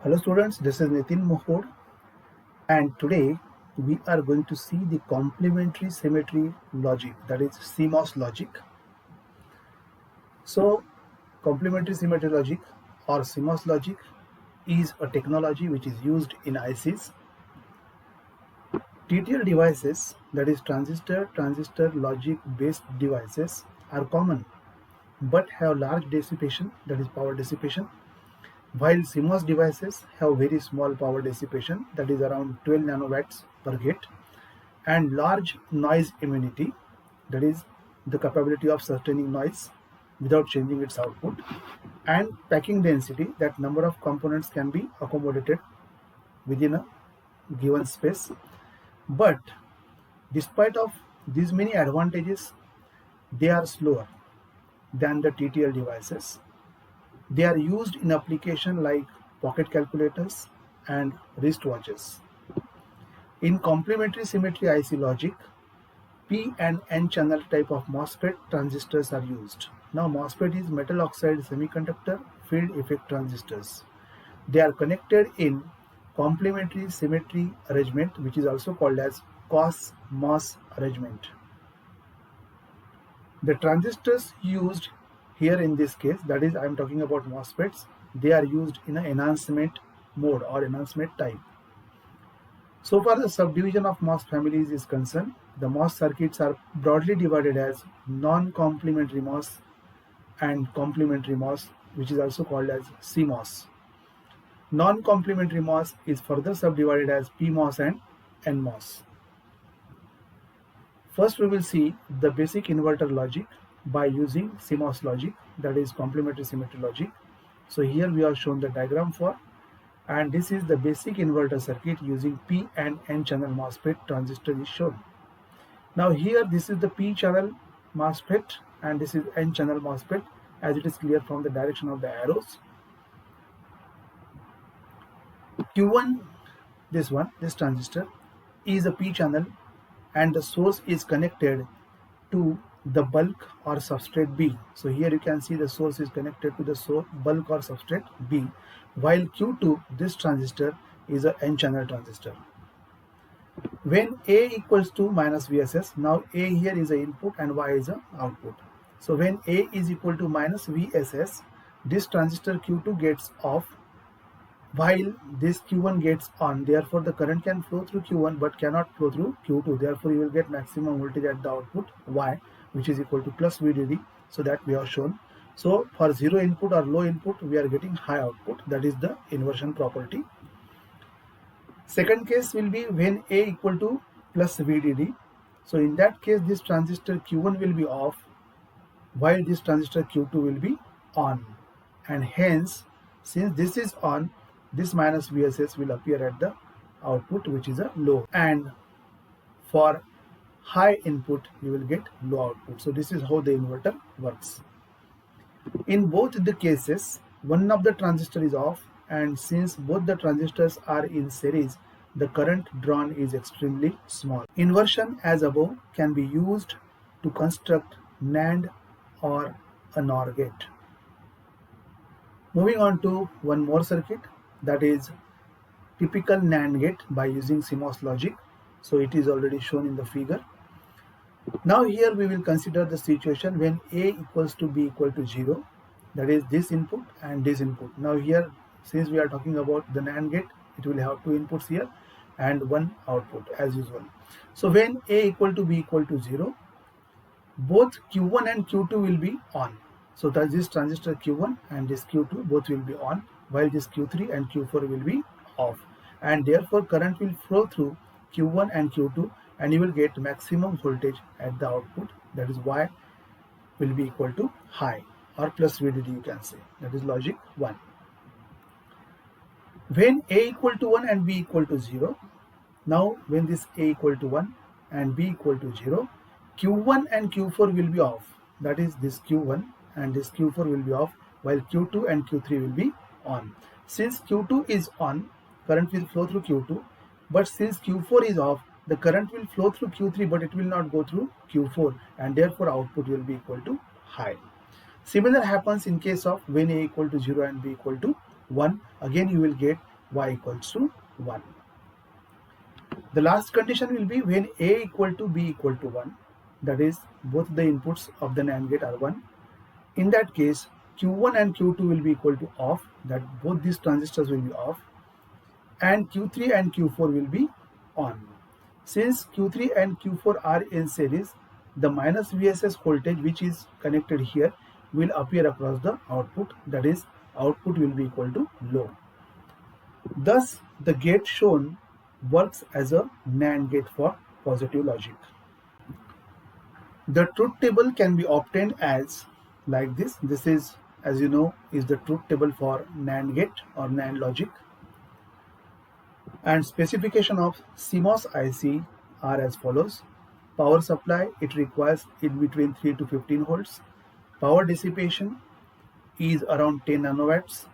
Hello students, this is Nitin Mohod and today we are going to see the complementary symmetry logic, that is CMOS logic. So complementary symmetry logic or CMOS logic is a technology which is used in ICs. TTL devices, that is transistor logic based devices, are common but have large dissipation, that is power dissipation, while CMOS devices have very small power dissipation, that is around 12 nanowatts per gate, and large noise immunity, that is the capability of sustaining noise without changing its output, and packing density, that number of components can be accommodated within a given space. But despite of these many advantages, they are slower than the TTL devices. They are used in applications like pocket calculators and wristwatches. In complementary symmetry IC logic, P and N channel type of MOSFET transistors are used. Now MOSFET is metal oxide semiconductor field effect transistors. They are connected in complementary symmetry arrangement, which is also called as COS-MOS arrangement. The transistors used here in this case, that is I am talking about MOSFETs, they are used in an enhancement mode or enhancement type. So far the subdivision of MOS families is concerned, the MOS circuits are broadly divided as non-complementary MOS and complementary MOS, which is also called as CMOS. Non-complementary MOS is further subdivided as PMOS and NMOS. First we will see the basic inverter logic by using CMOS logic, that is complementary symmetry logic. So here we have shown the diagram for, and this is the basic inverter circuit using P and N channel MOSFET transistor is shown. Now here this is the P channel MOSFET and this is N channel MOSFET, as it is clear from the direction of the arrows. Q1, this transistor is a P channel and the source is connected to the bulk or substrate B. So here you can see the source is connected to the bulk or substrate B, while Q2, this transistor, is a N channel transistor. When A equals to minus VSS, now A here is the input and Y is the output. So when A is equal to minus VSS, this transistor Q2 gets off while this Q1 gets on. Therefore the current can flow through Q1 but cannot flow through Q2. Therefore you will get maximum voltage at the output Y, which is equal to plus VDD. So that we have shown. So for zero input or low input we are getting high output, that is the inversion property. Second case will be when A equal to plus VDD. So in that case this transistor Q1 will be off while this transistor Q2 will be on, and hence since this is on, this minus VSS will appear at the output, which is a low, and for high input you will get low output. So this is how the inverter works. In both the cases one of the transistor is off, and since both the transistors are in series, the current drawn is extremely small. Inversion as above can be used to construct NAND or a NOR gate. Moving on to one more circuit, that is typical NAND gate by using CMOS logic. So it is already shown in the figure. Now here we will consider the situation when A equals to B equal to 0, that is this input and this input. Now here since we are talking about the NAND gate, it will have two inputs here and one output as usual. So when A equal to B equal to 0, both Q1 and Q2 will be on. So that this transistor Q1 and this Q2 both will be on, while this Q3 and Q4 will be off, and therefore current will flow through Q1 and Q2 and you will get maximum voltage at the output, that is Y will be equal to high or plus VDD you can say, that is logic 1. When A equal to 1 and B equal to 0, now when this A equal to 1 and B equal to 0, Q1 and Q4 will be off, that is this Q1 and this Q4 will be off, while Q2 and Q3 will be on. Since Q2 is on, current will flow through Q2, but since Q4 is off, the current will flow through Q3 but it will not go through Q4, and therefore output will be equal to high. Similar happens in case of when A equal to 0 and B equal to 1, again you will get y equals to 1. The last condition will be when a equal to b equal to 1, that is both the inputs of the NAND gate are 1. In that case, Q1 and Q2 will be equal to off, that both these transistors will be off, and Q3 and Q4 will be on. Since Q3 and Q4 are in series, the minus VSS voltage which is connected here will appear across the output, that is output will be equal to low. Thus, the gate shown works as a NAND gate for positive logic. The truth table can be obtained as like this. This is, as you know, is the truth table for NAND gate or NAND logic. And specification of CMOS IC are as follows. Power supply, it requires in between 3 to 15 volts. Power dissipation is around 10 nanowatts.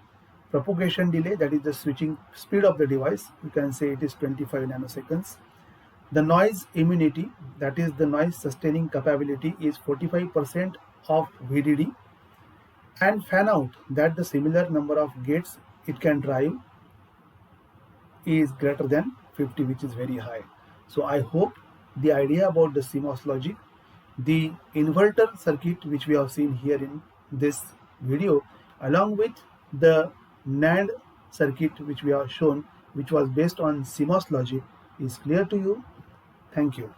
Propagation delay, that is the switching speed of the device, you can say it is 25 nanoseconds. The noise immunity, that is the noise sustaining capability, is 45% of VDD. And fan out, that the similar number of gates it can drive is greater than 50, which is very high. So I hope the idea about the CMOS logic, the inverter circuit which we have seen here in this video, along with the NAND circuit which we have shown, which was based on CMOS logic, is clear to you. Thank you.